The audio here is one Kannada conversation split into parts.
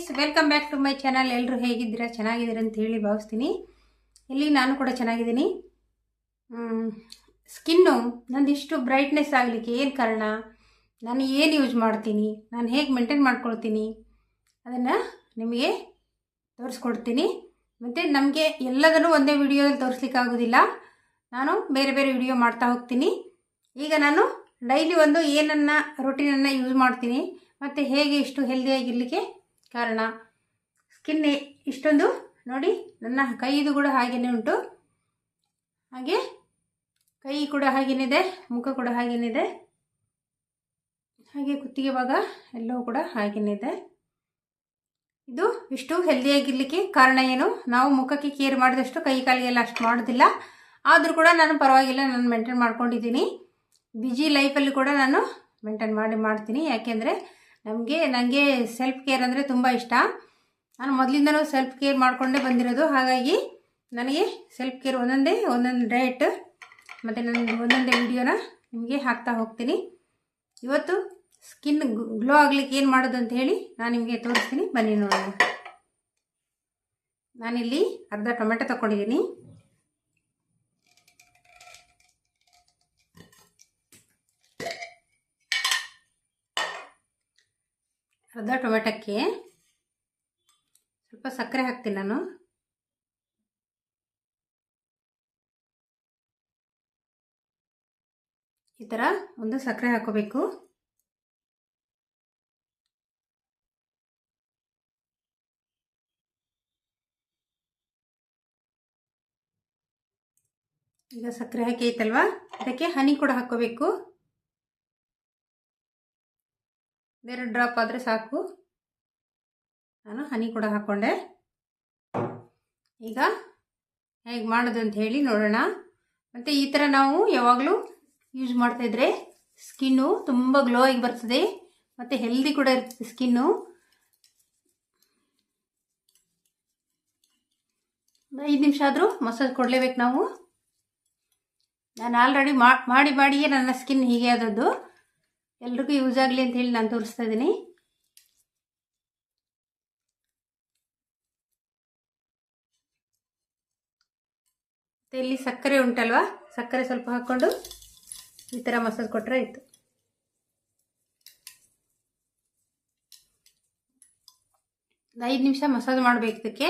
Guys, welcome back to my channel. ಎಲ್ಲರೂ ಹೇಗಿದ್ದೀರಾ? ಚೆನ್ನಾಗಿದ್ದೀರಾ ಅಂತ ಹೇಳಿ ಭಾವಿಸ್ತೀನಿ. ಇಲ್ಲಿ ನಾನು ಕೂಡ ಚೆನ್ನಾಗಿದ್ದೀನಿ. ಸ್ಕಿನ್ನು ನಂದಿಷ್ಟು ಬ್ರೈಟ್ನೆಸ್ ಆಗಲಿಕ್ಕೆ ಏನು ಕಾರಣ, ನಾನು ಏನು ಯೂಸ್ ಮಾಡ್ತೀನಿ, ನಾನು ಹೇಗೆ ಮೇಂಟೈನ್ ಮಾಡ್ಕೊಳ್ತೀನಿ ಅದನ್ನು ನಿಮಗೆ ತೋರಿಸ್ಕೊಡ್ತೀನಿ. ಮತ್ತು ನಮಗೆ ಎಲ್ಲದನ್ನು ಒಂದೇ ವಿಡಿಯೋದಲ್ಲಿ ತೋರಿಸ್ಲಿಕ್ಕೆ ಆಗೋದಿಲ್ಲ, ನಾನು ಬೇರೆ ಬೇರೆ ವಿಡಿಯೋ ಮಾಡ್ತಾ ಹೋಗ್ತೀನಿ. ಈಗ ನಾನು ಡೈಲಿ ಒಂದು ಏನನ್ನು ರೊಟೀನನ್ನು ಯೂಸ್ ಮಾಡ್ತೀನಿ ಮತ್ತು ಹೇಗೆ ಇಷ್ಟು ಹೆಲ್ದಿಯಾಗಿರಲಿಕ್ಕೆ ಕಾರಣ. ಸ್ಕಿನ್ ಇಷ್ಟೊಂದು ನೋಡಿ, ನನ್ನ ಕೈದು ಕೂಡ ಹಾಗೇನೇ ಉಂಟು, ಹಾಗೆ ಕೈ ಕೂಡ ಹಾಗೇನಿದೆ, ಮುಖ ಕೂಡ ಹಾಗೇನಿದೆ, ಹಾಗೆ ಕುತ್ತಿಗೆ ಭಾಗ ಎಲ್ಲವೂ ಕೂಡ ಹಾಗೇನಿದೆ. ಇದು ಇಷ್ಟು ಹೆಲ್ದಿಯಾಗಿರಲಿಕ್ಕೆ ಕಾರಣ ಏನು? ನಾವು ಮುಖಕ್ಕೆ ಕೇರ್ ಮಾಡಿದಷ್ಟು ಕೈ ಕಾಲಿಗೆಲ್ಲ ಅಷ್ಟು ಮಾಡೋದಿಲ್ಲ. ಆದರೂ ಕೂಡ ನಾನು ಪರವಾಗಿಲ್ಲ, ನಾನು ಮೇಂಟೈನ್ ಮಾಡ್ಕೊಂಡಿದ್ದೀನಿ. ಬಿಜಿ ಲೈಫಲ್ಲಿ ಕೂಡ ನಾನು ಮೇಂಟೈನ್ ಮಾಡ್ತೀನಿ. ಯಾಕೆಂದರೆ ನನಗೆ ಸೆಲ್ಫ್ ಕೇರ್ ಅಂದರೆ ತುಂಬ ಇಷ್ಟ. ನಾನು ಮೊದಲಿಂದನೂ ಸೆಲ್ಫ್ ಕೇರ್ ಮಾಡಿಕೊಂಡೇ ಬಂದಿರೋದು. ಹಾಗಾಗಿ ನನಗೆ ಸೆಲ್ಫ್ ಕೇರ್ ಒಂದೊಂದು ಡಯಟ್ ಮತ್ತು ನನ್ನ ಒಂದೊಂದೇ ವಿಡಿಯೋನ ನಿಮಗೆ ಹಾಕ್ತಾ ಹೋಗ್ತೀನಿ. ಇವತ್ತು ಸ್ಕಿನ್ ಗ್ಲೋ ಆಗಲಿಕ್ಕೆ ಏನು ಮಾಡೋದು ಅಂತ ಹೇಳಿ ನಾನು ನಿಮಗೆ ತೋರಿಸ್ತೀನಿ, ಬನ್ನಿ ನೋಡೋಣ. ನಾನಿಲ್ಲಿ ಅರ್ಧ ಟೊಮೆಟೊ ತಗೊಂಡಿದ್ದೀನಿ. ಅರ್ಧ ಟೊಮೆಟೊಕ್ಕೆ ಸ್ವಲ್ಪ ಸಕ್ಕರೆ ಹಾಕ್ತೀನಿ ನಾನು. ಈ ಥರ ಒಂದು ಸಕ್ಕರೆ ಹಾಕೋಬೇಕು. ಈಗ ಸಕ್ಕರೆ ಹಾಕಿ ಐತಲ್ವಾ, ಅದಕ್ಕೆ ಹನಿ ಕೂಡ ಹಾಕೋಬೇಕು. 2 ಡ್ರಾಪ್ ಆದರೆ ಸಾಕು. ನಾನು ಹನಿ ಕೂಡ ಹಾಕ್ಕೊಂಡೆ. ಈಗ ಹೇಗೆ ಮಾಡೋದು ಅಂತ ಹೇಳಿ ನೋಡೋಣ. ಮತ್ತು ಈ ಥರ ನಾವು ಯಾವಾಗಲೂ ಯೂಸ್ ಮಾಡ್ತಾಯಿದ್ರೆ ಸ್ಕಿನ್ನು ತುಂಬ ಗ್ಲೋ ಆಗಿ ಬರ್ತದೆ ಮತ್ತು ಹೆಲ್ದಿ ಕೂಡ ಇರ್ತದೆ ಸ್ಕಿನ್ನು. 5 ನಿಮಿಷ ಆದರೂ ಮಸಾಜ್ ಕೊಡಲೇಬೇಕು ನಾವು. ನಾನು ಆಲ್ರೆಡಿ ಮಾಡಿಯೇ ನನ್ನ ಸ್ಕಿನ್ ಹೀಗೆ ಆದದ್ದು. ಎಲ್ರಿಗೂ ಯೂಸ್ ಆಗಲಿ ಅಂತ ಹೇಳಿ ನಾನು ತೋರಿಸ್ತಾ ಇದ್ದೀನಿ. ಮತ್ತು ಇಲ್ಲಿ ಸಕ್ಕರೆ ಉಂಟಲ್ವಾ, ಸಕ್ಕರೆ ಸ್ವಲ್ಪ ಹಾಕ್ಕೊಂಡು ಈ ಥರ ಮಸಾಜ್ ಕೊಟ್ಟರೆ ಆಯಿತು. ಒಂದು 5 ನಿಮಿಷ ಮಸಾಜ್ ಮಾಡಬೇಕು ಇದಕ್ಕೆ.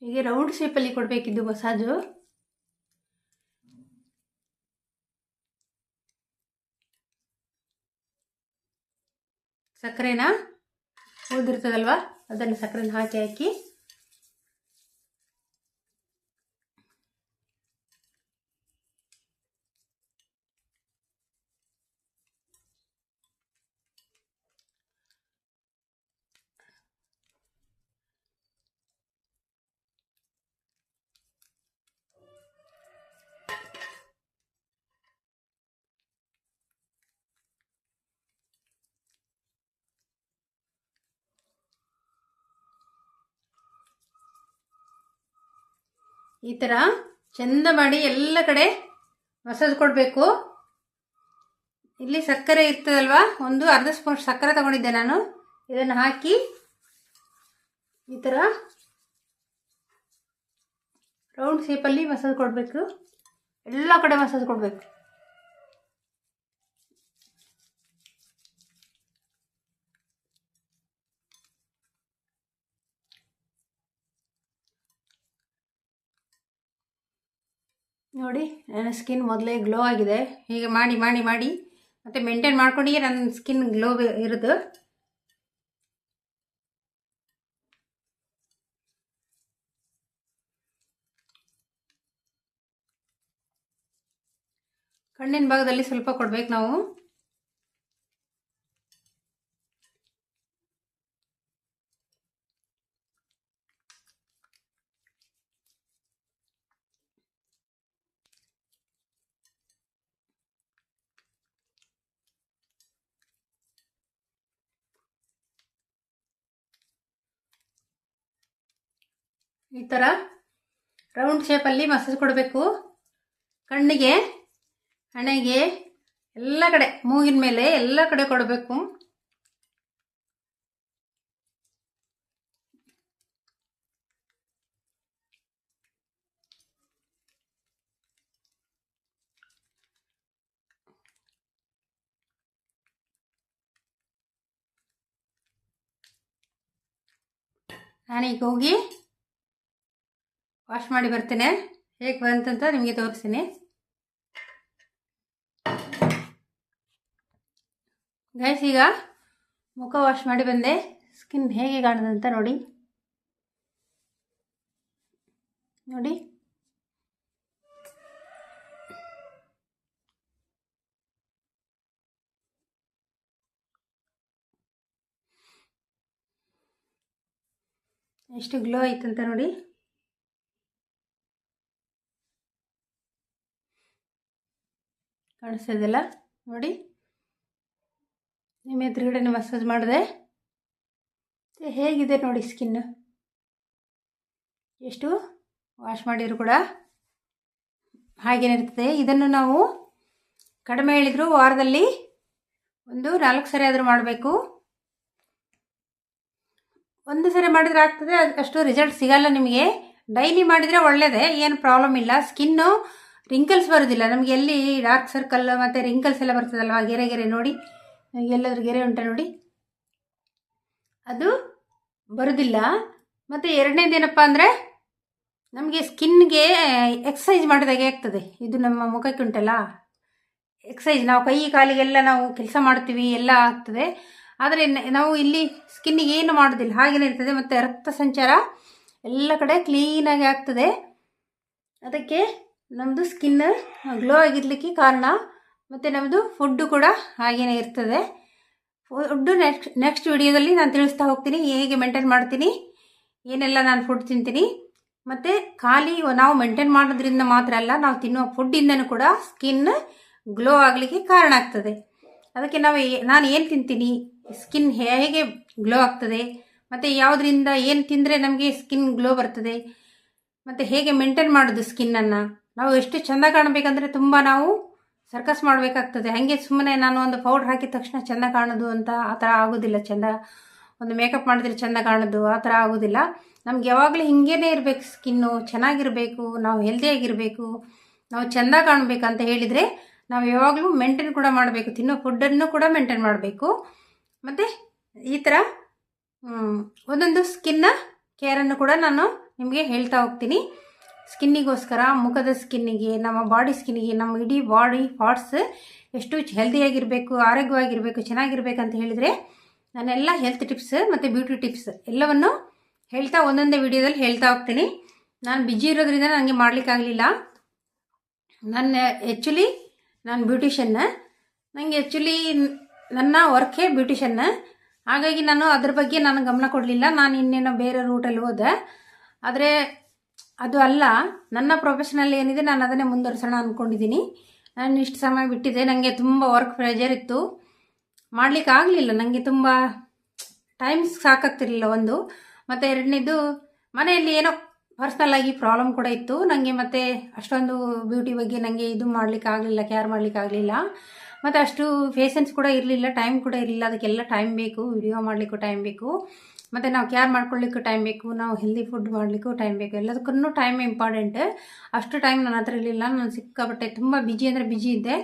ಹೀಗೆ ರೌಂಡ್ ಶೇಪಲ್ಲಿ ಕೊಡಬೇಕಿದ್ದು ಮಸಾಜು. ಸಕ್ಕರೆನ ಉಳಿದಿರ್ತದಲ್ವ, ಅದನ್ನು ಸಕ್ಕರೆನ ಹಾಕಿ ಈ ಥರ ಚೆಂದ ಮಾಡಿ ಎಲ್ಲ ಕಡೆ ಮಸಾಜ್ ಕೊಡಬೇಕು. ಇಲ್ಲಿ ಸಕ್ಕರೆ ಇರ್ತದಲ್ವ, ಒಂದು ಅರ್ಧ ಸ್ಪೂನ್ ಸಕ್ಕರೆ ತಗೊಂಡಿದ್ದೆ ನಾನು. ಇದನ್ನು ಹಾಕಿ ಈ ಥರ ರೌಂಡ್ ಶೇಪಲ್ಲಿ ಮಸಾಜ್ ಕೊಡಬೇಕು, ಎಲ್ಲ ಕಡೆ ಮಸಾಜ್ ಕೊಡಬೇಕು. ನೋಡಿ, ನನ್ನ ಸ್ಕಿನ್ ಮೊದಲೇ ಗ್ಲೋ ಆಗಿದೆ. ಹೀಗೆ ಮಾಡಿ ಮಾಡಿ ಮಾಡಿ ಮತ್ತು ಮೇಂಟೈನ್ ಮಾಡ್ಕೊಂಡಿಯೇ ನನ್ನ ಸ್ಕಿನ್ ಗ್ಲೋ ಇರೋದು. ಕಣ್ಣಿನ ಭಾಗದಲ್ಲಿ ಸ್ವಲ್ಪ ಕೊಡ್ಬೇಕು ನಾವು. ಈ ಥರ ರೌಂಡ್ ಶೇಪಲ್ಲಿ ಮಸಾಜ್ ಕೊಡಬೇಕು. ಕಣ್ಣಿಗೆ, ಹಣೆಗೆ, ಎಲ್ಲ ಕಡೆ, ಮೂಗಿನ ಮೇಲೆ ಎಲ್ಲ ಕಡೆ ಕೊಡಬೇಕು. ನಾನೀಗ ಹೋಗಿ ವಾಶ್ ಮಾಡಿ ಬರ್ತೇನೆ. ಹೇಗೆ ಬಂತಂತ ನಿಮಗೆ ತೋರಿಸ್ತೀನಿ. ಗೈಸ್, ಈಗ ಮುಖ ವಾಶ್ ಮಾಡಿ ಬಂದೆ. ಸ್ಕಿನ್ ಹೇಗೆ ಕಾಣದಂತ ನೋಡಿ. ನೋಡಿ, ಎಷ್ಟು ಗ್ಲೋ ಆಯ್ತಂತ ನೋಡಿ. ಕಾಣಿಸ್ತದಲ್ಲ ನೋಡಿ. ನಿಮ್ಮ ಎದುರುಗಡೆ ಮಸಾಜ್ ಮಾಡಿದೆ. ಹೇಗಿದೆ ನೋಡಿ ಸ್ಕಿನ್. ಎಷ್ಟು ವಾಶ್ ಮಾಡಿದ್ರು ಕೂಡ ಹಾಗೇನೆ ಇರ್ತದೆ. ಇದನ್ನು ನಾವು ಕಡಿಮೆ ಹೇಳಿದ್ರು ವಾರದಲ್ಲಿ ಒಂದು 4 ಸರಿ ಆದರೂ ಮಾಡಬೇಕು. ಒಂದು ಸರಿ ಮಾಡಿದರೆ ಆಗ್ತದೆ, ಅಷ್ಟು ರಿಸಲ್ಟ್ ಸಿಗಲ್ಲ ನಿಮಗೆ. ಡೈಲಿ ಮಾಡಿದರೆ ಒಳ್ಳೆಯದೇ, ಏನು ಪ್ರಾಬ್ಲಮ್ ಇಲ್ಲ. ಸ್ಕಿನ್ನು ರಿಂಕಲ್ಸ್ ಬರೋದಿಲ್ಲ ನಮಗೆ. ಎಲ್ಲಿ ಡಾರ್ಕ್ ಸರ್ಕಲ್ ಮತ್ತು ರಿಂಕಲ್ಸ್ ಎಲ್ಲ ಬರ್ತದಲ್ವ, ಗೆರೆ ಗೆರೆ ನೋಡಿ, ಎಲ್ಲಾದ್ರೂ ಗೆರೆ ಉಂಟ ನೋಡಿ, ಅದು ಬರೋದಿಲ್ಲ. ಮತ್ತು ಎರಡನೇದೇನಪ್ಪ ಅಂದರೆ, ನಮಗೆ ಸ್ಕಿನ್ಗೆ ಎಕ್ಸಸೈಸ್ ಮಾಡಿದಾಗೆ ಆಗ್ತದೆ. ಇದು ನಮ್ಮ ಮುಖಕ್ಕೆ ಉಂಟಲ್ಲ ಎಕ್ಸಸೈಸ್, ನಾವು ಕೈ ಕಾಲಿಗೆಲ್ಲ ನಾವು ಕೆಲಸ ಮಾಡ್ತೀವಿ, ಎಲ್ಲ ಆಗ್ತದೆ. ಆದರೆ ನಾವು ಇಲ್ಲಿ ಸ್ಕಿನ್ನಿಗೆ ಏನು ಮಾಡೋದಿಲ್ಲ, ಹಾಗೇನೆ ಇರ್ತದೆ. ಮತ್ತು ರಕ್ತ ಸಂಚಾರ ಎಲ್ಲ ಕಡೆ ಕ್ಲೀನಾಗಿ ಆಗ್ತದೆ. ಅದಕ್ಕೆ ನಮ್ಮದು ಸ್ಕಿನ್ ಗ್ಲೋ ಆಗಿರಲಿಕ್ಕೆ ಕಾರಣ. ಮತ್ತು ನಮ್ಮದು ಫುಡ್ಡು ಕೂಡ ಹಾಗೇ ಇರ್ತದೆ. ಫುಡ್ಡು ನೆಕ್ಸ್ಟ್ ವಿಡಿಯೋದಲ್ಲಿ ನಾನು ತಿಳಿಸ್ತಾ ಹೋಗ್ತೀನಿ, ಹೇಗೆ ಮೇಂಟೈನ್ ಮಾಡ್ತೀನಿ, ಏನೆಲ್ಲ ನಾನು ಫುಡ್ ತಿಂತೀನಿ. ಮತ್ತು ಖಾಲಿ ನಾವು ಮೇಂಟೈನ್ ಮಾಡೋದ್ರಿಂದ ಮಾತ್ರ ಅಲ್ಲ, ನಾವು ತಿನ್ನೋ ಫುಡ್ಡಿಂದನೂ ಕೂಡ ಸ್ಕಿನ್ ಗ್ಲೋ ಆಗಲಿಕ್ಕೆ ಕಾರಣ ಆಗ್ತದೆ. ಅದಕ್ಕೆ ನಾನು ಏನು ತಿಂತೀನಿ, ಸ್ಕಿನ್ ಹೇಗೆ ಗ್ಲೋ ಆಗ್ತದೆ, ಮತ್ತು ಯಾವುದರಿಂದ ಏನು ತಿಂದರೆ ನಮಗೆ ಸ್ಕಿನ್ ಗ್ಲೋ ಬರ್ತದೆ, ಮತ್ತು ಹೇಗೆ ಮೇಂಟೈನ್ ಮಾಡೋದು ಸ್ಕಿನ್ನನ್ನು. ನಾವು ಎಷ್ಟು ಚೆಂದ ಕಾಣಬೇಕಂದ್ರೆ ತುಂಬ ನಾವು ಸರ್ಕಸ್ ಮಾಡಬೇಕಾಗ್ತದೆ. ಹಾಗೆ ಸುಮ್ಮನೆ ನಾನು ಒಂದು ಪೌಡ್ರ್ ಹಾಕಿದ ತಕ್ಷಣ ಚೆಂದ ಕಾಣೋದು ಅಂತ ಆ ಥರ ಆಗೋದಿಲ್ಲ. ಚೆಂದ ಒಂದು ಮೇಕಪ್ ಮಾಡಿದ್ರೆ ಚೆಂದ ಕಾಣೋದು ಆ ಥರ ಆಗೋದಿಲ್ಲ. ನಮ್ಗೆ ಯಾವಾಗಲೂ ಹಿಂಗೇ ಇರಬೇಕು, ಸ್ಕಿನ್ನು ಚೆನ್ನಾಗಿರಬೇಕು, ನಾವು ಹೆಲ್ದಿಯಾಗಿರಬೇಕು, ನಾವು ಚೆಂದ ಕಾಣಬೇಕಂತ ಹೇಳಿದರೆ ನಾವು ಯಾವಾಗಲೂ ಮೇಂಟೈನ್ ಕೂಡ ಮಾಡಬೇಕು. ತಿನ್ನೋ ಫುಡ್ಡನ್ನು ಕೂಡ ಮೇಂಟೈನ್ ಮಾಡಬೇಕು. ಮತ್ತು ಈ ಥರ ಒಂದೊಂದು ಸ್ಕಿನ್ನ ಕೇರನ್ನು ಕೂಡ ನಾನು ನಿಮಗೆ ಹೇಳ್ತಾ ಹೋಗ್ತೀನಿ. ಸ್ಕಿನ್ನಿಗೋಸ್ಕರ, ಮುಖದ ಸ್ಕಿನ್ನಿಗೆ, ನಮ್ಮ ಬಾಡಿ ಸ್ಕಿನ್ನಿಗೆ, ನಮ್ಮ ಇಡೀ ಬಾಡಿ ಪಾರ್ಟ್ಸ್ ಎಷ್ಟು ಹೆಲ್ದಿಯಾಗಿರಬೇಕು, ಆರೋಗ್ಯವಾಗಿರಬೇಕು, ಚೆನ್ನಾಗಿರ್ಬೇಕಂತ ಹೇಳಿದರೆ ನಾನೆಲ್ಲ ಹೆಲ್ತ್ ಟಿಪ್ಸ್ ಮತ್ತು ಬ್ಯೂಟಿ ಟಿಪ್ಸ್ ಎಲ್ಲವನ್ನು ಹೇಳ್ತಾ ಒಂದೊಂದೇ ವಿಡಿಯೋದಲ್ಲಿ ಹೇಳ್ತಾ ಹೋಗ್ತೀನಿ. ನಾನು ಬಿಜಿ ಇರೋದ್ರಿಂದ ನನಗೆ ಮಾಡಲಿಕ್ಕಾಗಲಿಲ್ಲ. ನಾನು ಬ್ಯೂಟಿಷನ್ನ. ನನಗೆ ನನ್ನ ವರ್ಕೇ ಬ್ಯೂಟಿಷನ್ನ. ಹಾಗಾಗಿ ನಾನು ಅದ್ರ ಬಗ್ಗೆ ನಾನು ಗಮನ ಕೊಡಲಿಲ್ಲ. ನಾನು ಇನ್ನೇನೋ ಬೇರೆ ರೂಟಲ್ಲಿ ಹೋದೆ. ಆದರೆ ಅದು ಅಲ್ಲ, ನನ್ನ ಪ್ರೊಫೆಷನಲ್ಲಿ ಏನಿದೆ ನಾನು ಅದನ್ನೇ ಮುಂದುವರಿಸೋಣ ಅಂದ್ಕೊಂಡಿದ್ದೀನಿ. ನಾನು ಇಷ್ಟು ಸಮಯ ಬಿಟ್ಟಿದ್ದೆ, ನನಗೆ ತುಂಬ ವರ್ಕ್ ಪ್ರೆಷರ್ ಇತ್ತು, ಮಾಡಲಿಕ್ಕಾಗಲಿಲ್ಲ. ನನಗೆ ತುಂಬ ಟೈಮ್ ಸಾಕಾಗ್ತಿರಲಿಲ್ಲ ಒಂದು. ಮತ್ತು ಎರಡನೇದು ಮನೆಯಲ್ಲಿ ಏನೋ ಪರ್ಸ್ನಲ್ಲಾಗಿ ಪ್ರಾಬ್ಲಮ್ ಕೂಡ ಇತ್ತು ನನಗೆ. ಮತ್ತು ಅಷ್ಟೊಂದು ಬ್ಯೂಟಿ ಬಗ್ಗೆ ನನಗೆ ಇದು ಮಾಡಲಿಕ್ಕಾಗಲಿಲ್ಲ, ಕೇರ್ ಮಾಡಲಿಕ್ಕಾಗಲಿಲ್ಲ. ಮತ್ತು ಅಷ್ಟು ಪೇಷನ್ಸ್ ಕೂಡ ಇರಲಿಲ್ಲ, ಟೈಮ್ ಕೂಡ ಇರಲಿಲ್ಲ. ಅದಕ್ಕೆಲ್ಲ ಟೈಮ್ ಬೇಕು, ವಿಡಿಯೋ ಮಾಡಲಿಕ್ಕೂ ಟೈಮ್ ಬೇಕು, ಮತ್ತು ನಾವು ಕೇರ್ ಮಾಡ್ಕೊಳ್ಳಿಕ್ಕೂ ಟೈಮ್ ಬೇಕು, ನಾವು ಹೆಲ್ದಿ ಫುಡ್ ಮಾಡಲಿಕ್ಕೂ ಟೈಮ್ ಬೇಕು. ಎಲ್ಲದಕ್ಕೂ ಟೈಮ್ ಇಂಪಾರ್ಟೆಂಟ್. ಅಷ್ಟು ಟೈಮ್ ನನ್ನ ಹತ್ರ ಇರಲಿಲ್ಲ. ನಾನು ಸಿಕ್ಕಾಪಟ್ಟೆ ತುಂಬ ಬಿಜಿ ಅಂದರೆ ಬಿಜಿ ಇದ್ದೆ.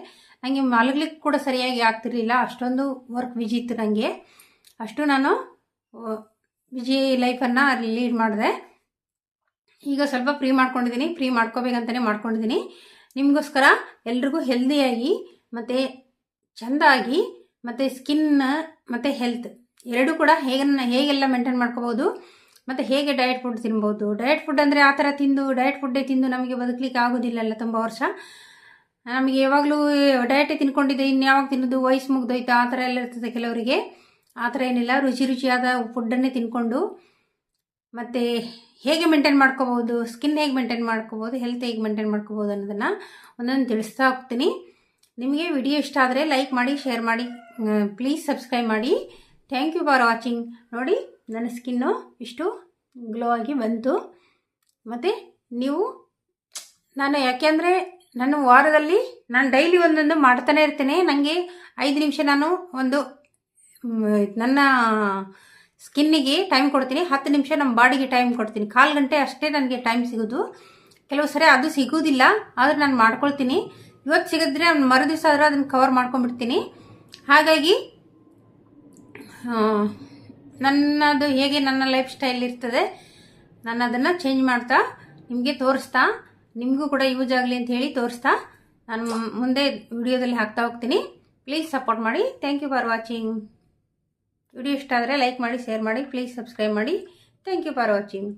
ನನಗೆ ಮಲಗಲಿಕ್ಕೆ ಕೂಡ ಸರಿಯಾಗಿ ಆಗ್ತಿರಲಿಲ್ಲ, ಅಷ್ಟೊಂದು ವರ್ಕ್ ಬಿಜಿ ಇತ್ತು ನನಗೆ. ಅಷ್ಟು ನಾನು ಬಿಜಿ ಲೈಫನ್ನು ಲೀಡ್ ಮಾಡಿದೆ. ಈಗ ಸ್ವಲ್ಪ ಫ್ರೀ ಮಾಡ್ಕೊಂಡಿದ್ದೀನಿ, ಫ್ರೀ ಮಾಡ್ಕೋಬೇಕಂತಲೇ ಮಾಡ್ಕೊಂಡಿದ್ದೀನಿ. ನಿಮಗೋಸ್ಕರ ಎಲ್ರಿಗೂ ಹೆಲ್ದಿಯಾಗಿ ಮತ್ತು ಚೆಂದಾಗಿ, ಮತ್ತು ಸ್ಕಿನ್ ಮತ್ತು ಹೆಲ್ತ್ ಎರಡೂ ಕೂಡ ಹೇಗೆಲ್ಲ ಮೇಂಟೈನ್ ಮಾಡ್ಕೋಬೋದು, ಮತ್ತು ಹೇಗೆ ಡಯಟ್ ಫುಡ್ ತಿನ್ಬೋದು. ಡಯಟ್ ಫುಡ್ ಅಂದರೆ ಆ ಥರ ಡಯಟ್ ಫುಡ್ಡೇ ತಿಂದು ನಮಗೆ ಬದುಕಲಿಕ್ಕೆ ಆಗೋದಿಲ್ಲಲ್ಲ ತುಂಬ ವರ್ಷ. ನಮಗೆ ಯಾವಾಗಲೂ ಡಯಟೇ ತಿನ್ಕೊಂಡಿದ್ದೆ, ಇನ್ಯಾವಾಗ ತಿನ್ನೋದು, ವಯಸ್ಸು ಮುಗ್ದೋಯ್ತು ಆ ಥರ ಎಲ್ಲ ಇರ್ತದೆ ಕೆಲವರಿಗೆ. ಆ ಥರ ಏನಿಲ್ಲ, ರುಚಿಯಾದ ಫುಡ್ಡನ್ನೇ ತಿನ್ಕೊಂಡು ಮತ್ತು ಹೇಗೆ ಮೇಂಟೈನ್ ಮಾಡ್ಕೋಬೋದು, ಸ್ಕಿನ್ ಹೇಗೆ ಮೇಂಟೈನ್ ಮಾಡ್ಕೋಬೋದು, ಹೆಲ್ತ್ ಹೇಗೆ ಮೇಂಟೈನ್ ಮಾಡ್ಕೋಬೋದು ಅನ್ನೋದನ್ನು ಒಂದೊಂದು ತಿಳಿಸ್ತಾ ಹೋಗ್ತೀನಿ. ನಿಮಗೆ ವಿಡಿಯೋ ಇಷ್ಟ ಆದರೆ ಲೈಕ್ ಮಾಡಿ, ಶೇರ್ ಮಾಡಿ, ಪ್ಲೀಸ್ ಸಬ್ಸ್ಕ್ರೈಬ್ ಮಾಡಿ. Thank you for watching. ನೋಡಿ, ನನ್ನ ಸ್ಕಿನ್ನು ಇಷ್ಟು ಗ್ಲೋ ಆಗಿ ಬಂತು. ಮತ್ತು ನಾನು ಯಾಕೆಂದರೆ ನಾನು ವಾರದಲ್ಲಿ ನಾನು ಡೈಲಿ ಒಂದೊಂದು ಮಾಡ್ತಾನೆ ಇರ್ತೀನಿ. ನನಗೆ 5 ನಿಮಿಷ ನಾನು ಒಂದು ನನ್ನ ಸ್ಕಿನ್ನಿಗೆ ಟೈಮ್ ಕೊಡ್ತೀನಿ, 10 ನಿಮಿಷ ನಮ್ಮ ಬಾಡಿಗೆ ಟೈಮ್ ಕೊಡ್ತೀನಿ. 1/4 ಗಂಟೆ ಅಷ್ಟೇ ನನಗೆ ಟೈಮ್ ಸಿಗೋದು. ಕೆಲವು ಸರಿ ಅದು ಸಿಗೋದಿಲ್ಲ, ಆದರೆ ನಾನು ಮಾಡ್ಕೊಳ್ತೀನಿ. ಇವತ್ತು ಸಿಗಿದ್ರೆ ನಾನು ಮರುದಿವಸ ಆದರೂ ಅದನ್ನು ಕವರ್ ಮಾಡ್ಕೊಂಡ್ಬಿಡ್ತೀನಿ. ಹಾಗಾಗಿ ನನ್ನದು ಹೇಗೆ ನನ್ನ ಲೈಫ್ ಸ್ಟೈಲ್ ಇರ್ತದೆ, ನಾನು ಅದನ್ನು ಚೇಂಜ್ ಮಾಡ್ತಾ ನಿಮಗೆ ತೋರಿಸ್ತಾ, ನಿಮಗೂ ಕೂಡ ಯೂಸ್ ಆಗಲಿ ಅಂತ ಹೇಳಿ ತೋರಿಸ್ತಾ ನಾನು ಮುಂದೆ ವಿಡಿಯೋದಲ್ಲಿ ಹಾಕ್ತಾ ಹೋಗ್ತೀನಿ. ಪ್ಲೀಸ್ ಸಪೋರ್ಟ್ ಮಾಡಿ. Thank you for watching. Video ಇಷ್ಟ ಆದರೆ ಲೈಕ್ ಮಾಡಿ, ಶೇರ್ ಮಾಡಿ, ಪ್ಲೀಸ್ ಸಬ್ಸ್ಕ್ರೈಬ್ ಮಾಡಿ. Thank you for watching.